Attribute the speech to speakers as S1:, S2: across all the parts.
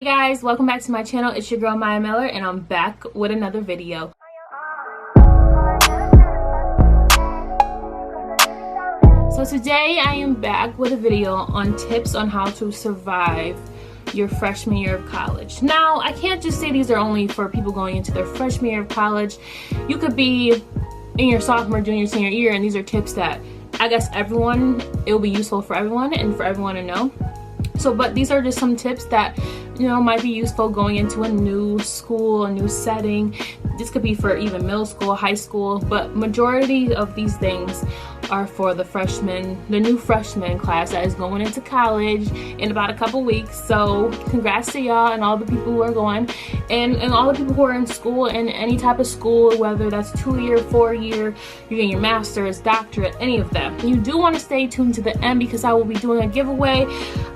S1: Hey guys, welcome back to my channel. It's your girl Maya Miller and I'm back with another video. So today I am back with a video on tips on how to survive your freshman year of college. Now, I can't just say these are only for people going into their freshman year of college. You could be in your sophomore, junior, senior year, and these are tips that I guess it will be useful for everyone and for everyone to know. So, but these are just some tips that, might be useful going into a new school, a new setting. This could be for even middle school, high school, but majority of these things are for the new freshman class that is going into college in about a couple weeks. So congrats to y'all and all the people who are going, and all the people who are in school, in any type of school, whether that's 2-year, 4-year, you're getting your master's, doctorate, any of that. You do want to stay tuned to the end because I will be doing a giveaway.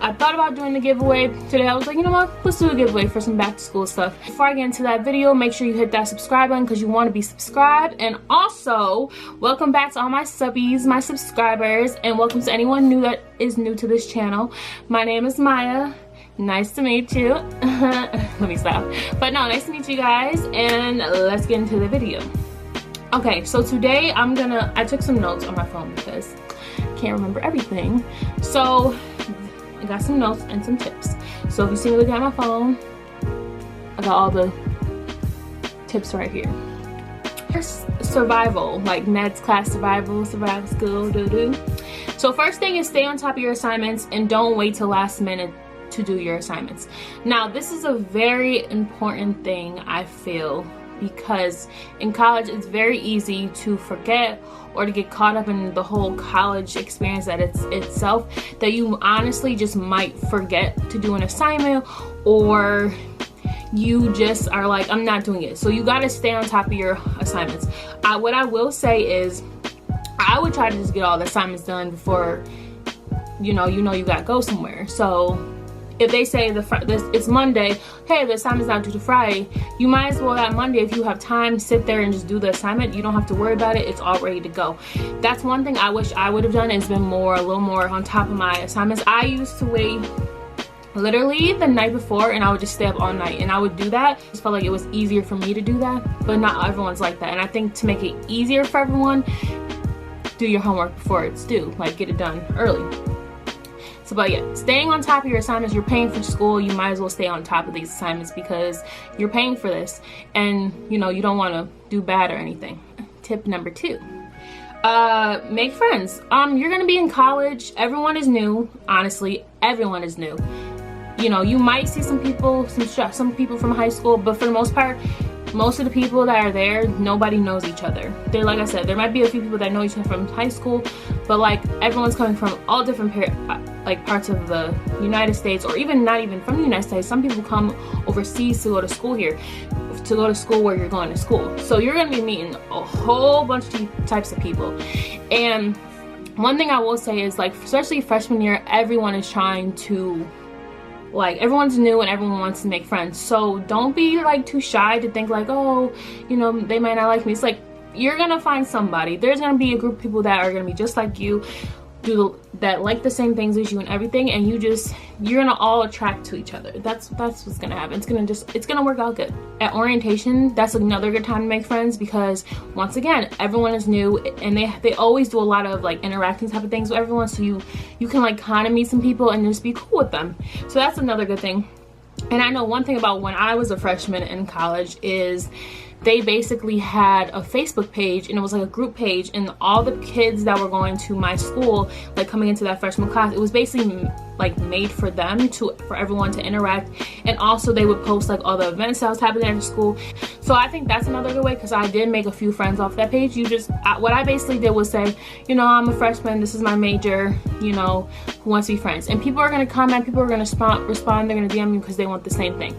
S1: I thought about doing the giveaway today. I was like, you know what, let's do a giveaway for some back to school stuff. Before I get into that video, make sure you hit that subscribe button because you want to be subscribed. And also, welcome back to all my subbies, my subscribers, and welcome to anyone new that is new to this channel. My name is Maya. Nice to meet you. Let me stop. But no, nice to meet you guys, and let's get into the video. Okay, so today I took some notes on my phone because I can't remember everything. So I got some notes and some tips. So if you see me looking at my phone, I got all the tips right here. First, survival, like Ned's class survival school, So first thing is stay on top of your assignments and don't wait till last minute to do your assignments. Now, this is a very important thing, I feel, because in college it's very easy to forget or to get caught up in the whole college experience itself, that you honestly just might forget to do an assignment, or you just are like, I'm not doing it. So you got to stay on top of your assignments. What I will say is I would try to just get all the assignments done before you got to go somewhere. So if they say it's Monday, hey, the assignment's not due to Friday, you might as well that Monday, if you have time, sit there and just do the assignment. You don't have to worry about it. It's all ready to go. That's one thing I wish I would have done, is been a little more on top of my assignments. I used to wait literally the night before and I would just stay up all night, and I would do that. I just felt like it was easier for me to do that, but not everyone's like that. And I think to make it easier for everyone, do your homework before it's due, like get it done early. So, but yeah, staying on top of your assignments. You're paying for school, you might as well stay on top of these assignments because you're paying for this, and you don't want to do bad or anything. Tip number 2, make friends. You're gonna be in college. Everyone is new. Honestly, everyone is new. You might see some people from high school, but for the most part, most of the people that are there, nobody knows each other. Like I said, there might be a few people that know each other from high school, but like everyone's coming from all different parts of the United States, or even not even from the United States. Some people come overseas to go to school here, to go to school where you're going to school. So you're going to be meeting a whole bunch of types of people. And one thing I will say is, like, especially freshman year, everyone is trying to, everyone's new and everyone wants to make friends. So don't be like too shy to think like, oh, they might not like me. It's like, you're gonna find somebody. There's gonna be a group of people that are gonna be just like you, that like the same things as you and everything, and you're gonna all attract to each other. That's what's gonna happen. It's gonna work out good. At orientation, that's another good time to make friends, because once again, everyone is new and they always do a lot of like interacting type of things with everyone, so you can like kind of meet some people and just be cool with them. So that's another good thing. And I know one thing about when I was a freshman in college is they basically had a Facebook page, and it was like a group page, and all the kids that were going to my school, like coming into that freshman class, it was basically like made for them, for everyone to interact. And also they would post like all the events that was happening at the school. So I think that's another good way, because I did make a few friends off that page. What I basically did was say, I'm a freshman, this is my major, who wants to be friends? And people are going to comment, people are going to respond, they're going to DM you because they want the same thing.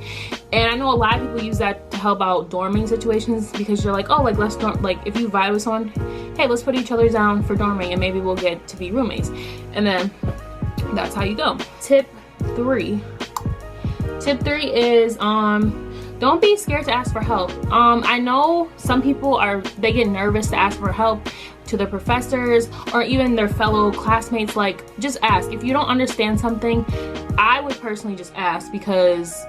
S1: And I know a lot of people use that to help out dorming situations, because you're like, oh, like let's dorm, like if you vibe with someone, hey, let's put each other down for dorming and maybe we'll get to be roommates. And then that's how you go. Tip 3 is don't be scared to ask for help. I know some people they get nervous to ask for help to their professors or even their fellow classmates. Like, just ask. If you don't understand something, I would personally just ask, because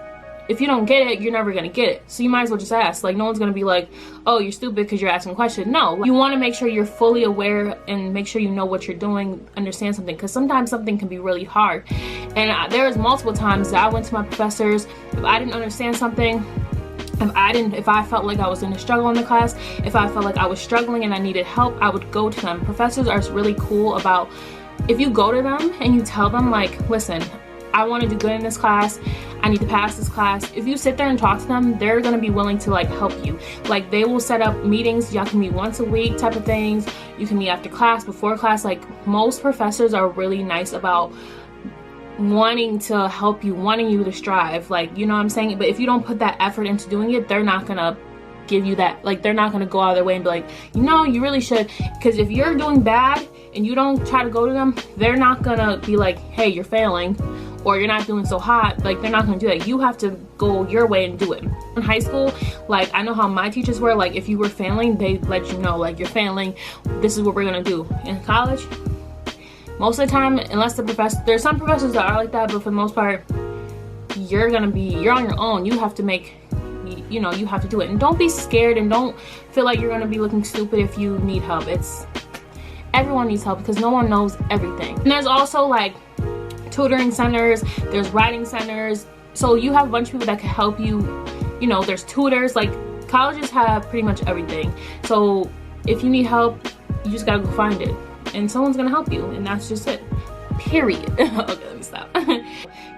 S1: if you don't get it, you're never gonna get it. So you might as well just ask. Like, no one's gonna be like, oh, you're stupid because you're asking a question. No, you want to make sure you're fully aware and make sure you know what you're doing, understand something, because sometimes something can be really hard. And there was multiple times that I went to my professors, if I didn't understand something, if I felt like I was in a struggle in the class, if I felt like I was struggling and I needed help, I would go to them. Professors are really cool about, if you go to them and you tell them, like, listen, I want to do good in this class, I need to pass this class. If you sit there and talk to them, they're going to be willing to like help you. Like, they will set up meetings. Y'all can meet once a week type of things. You can meet after class, before class. Like, most professors are really nice about wanting to help you, wanting you to strive. Like, you know what I'm saying? But if you don't put that effort into doing it, they're not going to give you that. Like, they're not going to go out of their way and be like, you know, you really should. Because if you're doing bad and you don't try to go to them, they're not going to be like, hey, you're failing, or you're not doing so hot. Like, they're not gonna do that. You have to go your way and do it. In high school, like, I know how my teachers were. Like, if you were failing, they let you know, like, you're failing, this is what we're gonna do. In college, most of the time, unless the professor, there's some professors that are like that, but for the most part, you're on your own. You have to make, you know, you have to do it. And don't be scared, and don't feel like you're gonna be looking stupid if you need help. Everyone needs help, because no one knows everything. And there's also like tutoring centers, there's writing centers, so you have a bunch of people that can help you. You know, there's tutors. Like, colleges have pretty much everything. So if you need help, you just gotta go find it, and someone's gonna help you, and that's just it, period. Okay, let me stop.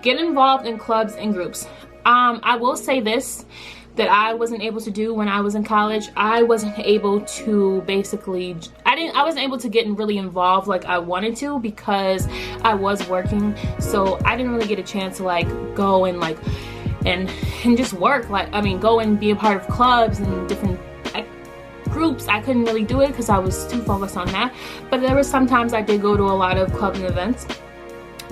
S1: Get involved in clubs and groups. I will say this, that I wasn't able to do when I was in college. I wasn't able to basically, I wasn't able to get really involved like I wanted to, because I was working. So I didn't really get a chance to like go and like, and just work. Like, I mean, go and be a part of clubs and different groups. I couldn't really do it because I was too focused on that. But there were sometimes I did go to a lot of clubs and events.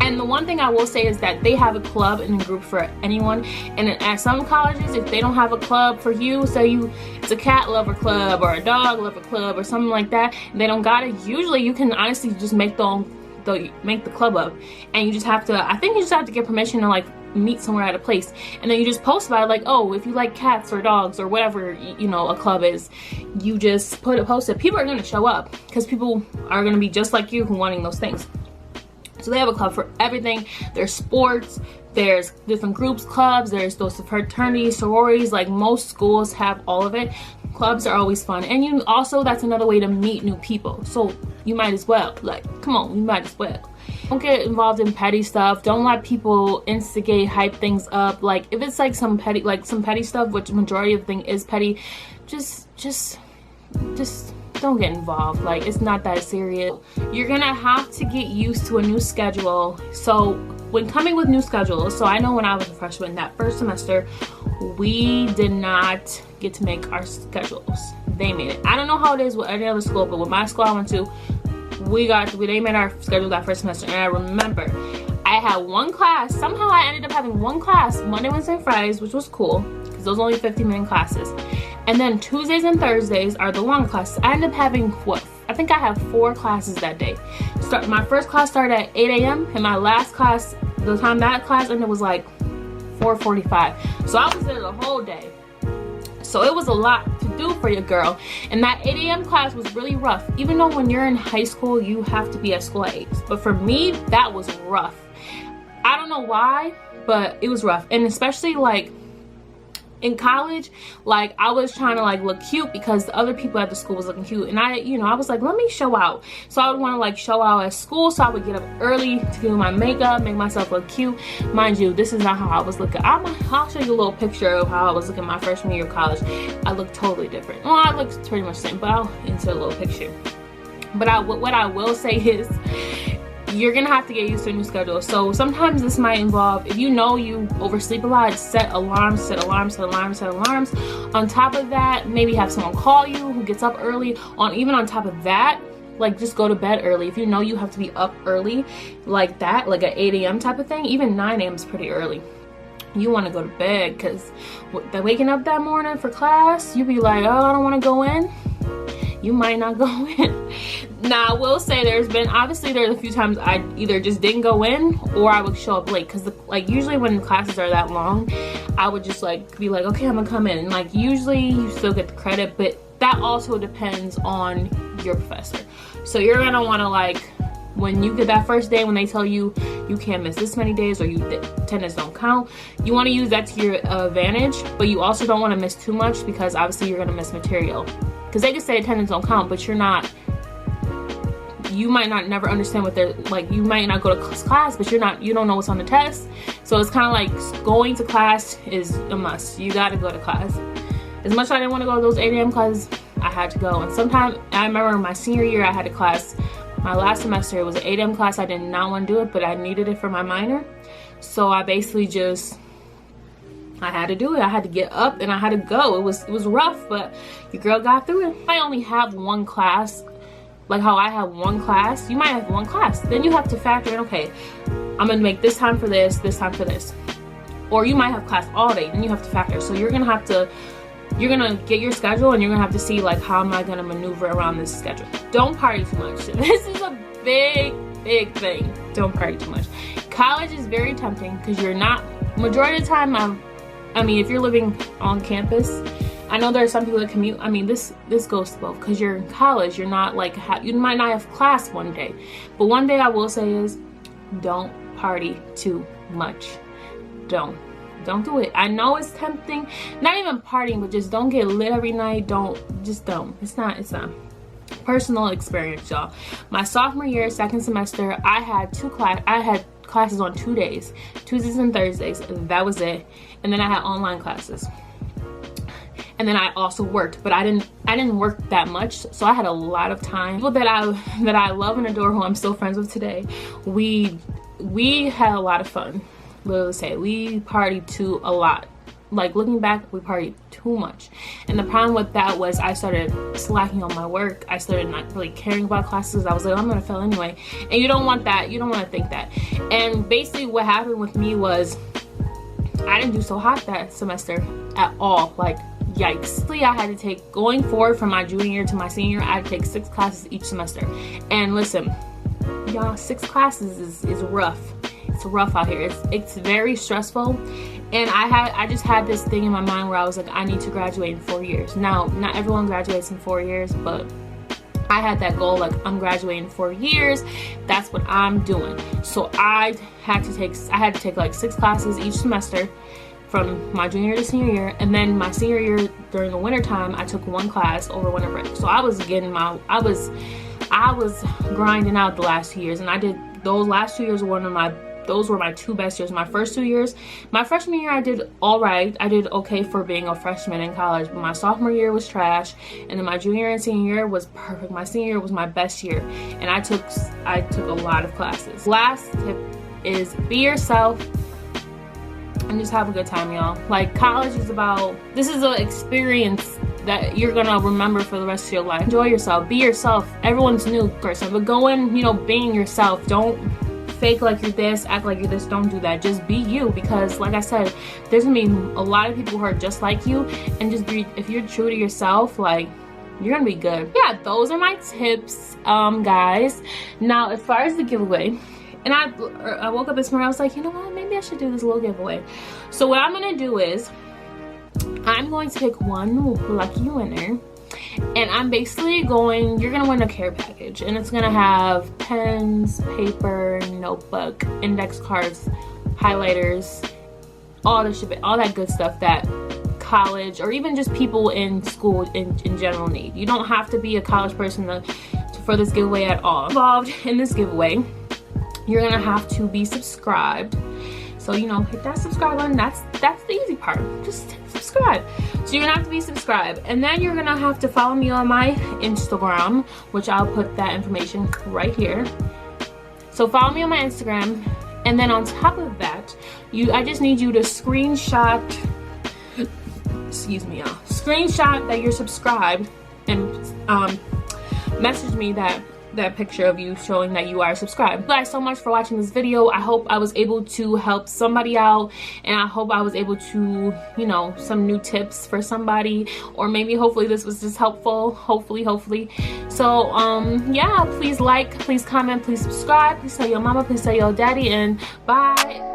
S1: And the one thing I will say is that they have a club and a group for anyone. And at some colleges, if they don't have a club for you, say it's a cat lover club or a dog lover club or something like that, and they don't got it, usually you can honestly just make the club up. And you just have to, I think you just have to get permission to like meet somewhere at a place, and then you just post about it, like, oh, if you like cats or dogs or whatever, you know, a club is, you just post it. People are going to show up, because people are going to be just like you who wanting those things. So they have a club for everything. There's sports, there's different groups, clubs, there's those fraternities, sororities. Like, most schools have all of it. Clubs are always fun. And you also, that's another way to meet new people. So you might as well, like, come on, you might as well. Don't get involved in petty stuff. Don't let people instigate, hype things up. Like, if it's like some petty stuff, which majority of the thing is petty, just don't get involved. Like, it's not that serious. You're gonna have to get used to a new schedule. So when coming with new schedules, so I know when I was a freshman, that first semester, we did not get to make our schedules. They made it. I don't know how it is with any other school, but with my school I went to, they made our schedule that first semester. And I remember I had one class. Somehow I ended up having one class Monday, Wednesday, Fridays, which was cool, because those were only 15-minute classes. And then Tuesdays and Thursdays are the long classes. I ended up having, I think I have 4 classes that day. My first class started at 8 a.m. and my last class, the time that class ended, was like 4:45. So I was there the whole day. So it was a lot to do for your girl. And that 8 a.m. class was really rough. Even though when you're in high school, you have to be at school at 8. But for me, that was rough. I don't know why, but it was rough. And especially like in college, like, I was trying to like look cute because the other people at the school was looking cute, and I was like, let me show out. So I would want to like show out at school, so I would get up early to do my makeup, make myself look cute. Mind you, this is not how I was looking. I'll show you a little picture of how I was looking my freshman year of college. I looked totally different. Well, I looked pretty much the same, but I'll insert a little picture. But what I will say is, you're gonna have to get used to a new schedule. So sometimes this might involve, if you know you oversleep a lot, set alarms. On top of that, maybe have someone call you who gets up early. Even on top of that, like, just go to bed early. If you know you have to be up early like that, like at 8 a.m. type of thing, even 9 a.m. is pretty early. You want to go to bed, because waking up that morning for class, you be like, oh, I don't want to go in. You might not go in. Now, I will say there's a few times I either just didn't go in or I would show up late, because like usually when classes are that long, I would just like be like, okay, I'm gonna come in, and like usually you still get the credit, but that also depends on your professor. So you're gonna want to, like, when you get that first day, when they tell you you can't miss this many days or attendance don't count, you want to use that to your advantage, but you also don't want to miss too much, because obviously you're gonna miss material, because they can say attendance don't count, but you might not never understand what they're like. You might not go to class, but you don't know what's on the test. So it's kind of like going to class is a must. You got to go to class. As much as I didn't want to go to those 8 a.m. classes, I had to go. And sometimes, I remember my senior year, I had a class, my last semester, it was an 8 a.m. class. I did not want to do it, but I needed it for my minor. So I basically I had to do it. I had to get up and I had to go. It was rough, but your girl got through it. I only have one class. Like how I have one class, you might have one class. Then you have to factor in, okay, I'm gonna make this time for this time for this. Or you might have class all day, then you have to factor. So you're gonna get your schedule, and you're gonna have to see, like, how am I gonna maneuver around this schedule. Don't party too much. This is a big thing. Don't party too much. College is very tempting, because you're not, majority of the time, I mean, if you're living on campus, I know there are some people that commute. I mean, this goes to both, because you're in college. You're not like, you might not have class one day, but one day I will say is, don't party too much. Don't do it. I know it's tempting, not even partying, but just don't get lit every night. Don't. It's not personal experience, y'all. My sophomore year, second semester, I had classes on 2 days, Tuesdays and Thursdays. That was it. And then I had online classes. And then I also worked, but I didn't work that much, so I had a lot of time. People that I love and adore, who I'm still friends with today, we had a lot of fun. Literally say, we partied too a lot. Like, looking back, we partied too much. And the problem with that was I started slacking on my work. I started not really caring about classes. I was like, I'm gonna fail anyway. And you don't want that. You don't want to think that. And basically what happened with me was I didn't do so hot that semester at all. Like, yikes. I had to take, going forward from my junior year to my senior year, I had to take 6 classes each semester. And listen, y'all, 6 classes is rough. It's rough out here. It's very stressful. And I just had this thing in my mind where I was like, I need to graduate in 4 years. Now, not everyone graduates in 4 years, but I had that goal, like, I'm graduating in 4 years. That's what I'm doing. So I had to take like 6 classes each semester from my junior year to senior year. And then my senior year, during the winter time, I took 1 class over winter break. So I was grinding out the last 2 years, and I did those last 2 years. Those were my 2 best years. My first 2 years, my freshman year, I did all right. I did okay for being a freshman in college, but my sophomore year was trash, and then my junior and senior year was perfect. My senior year was my best year, and I took a lot of classes. Last tip is be yourself and just have a good time, y'all. Like, college is this is an experience that you're gonna remember for the rest of your life. Enjoy yourself, be yourself. Everyone's a new person, but go in, being yourself. Don't fake like you're this, act like you're this. Don't do that. Just be you, because like I said, there's gonna be a lot of people who are just like you, and if you're true to yourself, like, you're gonna be good. Yeah, those are my tips, guys. Now, as far as the giveaway, and I woke up this morning, I was like, you know what, maybe I should do this little giveaway. So what I'm gonna do is, I'm going to pick one lucky winner, and I'm basically you're gonna win a care package, and it's gonna have pens, paper, notebook, index cards, highlighters, all that good stuff that college, or even just people in school in general, need. You don't have to be a college person for this giveaway at all. Involved in this giveaway, you're gonna have to be subscribed. So, hit that subscribe button. That's the easy part. Just hit subscribe. So you're gonna have to be subscribed. And then you're gonna have to follow me on my Instagram, which I'll put that information right here. So follow me on my Instagram. And then on top of that, I just need you to screenshot, screenshot that you're subscribed, and message me that that picture of you showing that you are subscribed. Thank you guys so much for watching this video. I hope I was able to help somebody out, and I hope I was able to, you know, some new tips for somebody, or maybe hopefully this was just helpful. Hopefully. So yeah, please like, please comment, please subscribe, please tell your mama, please tell your daddy, and bye.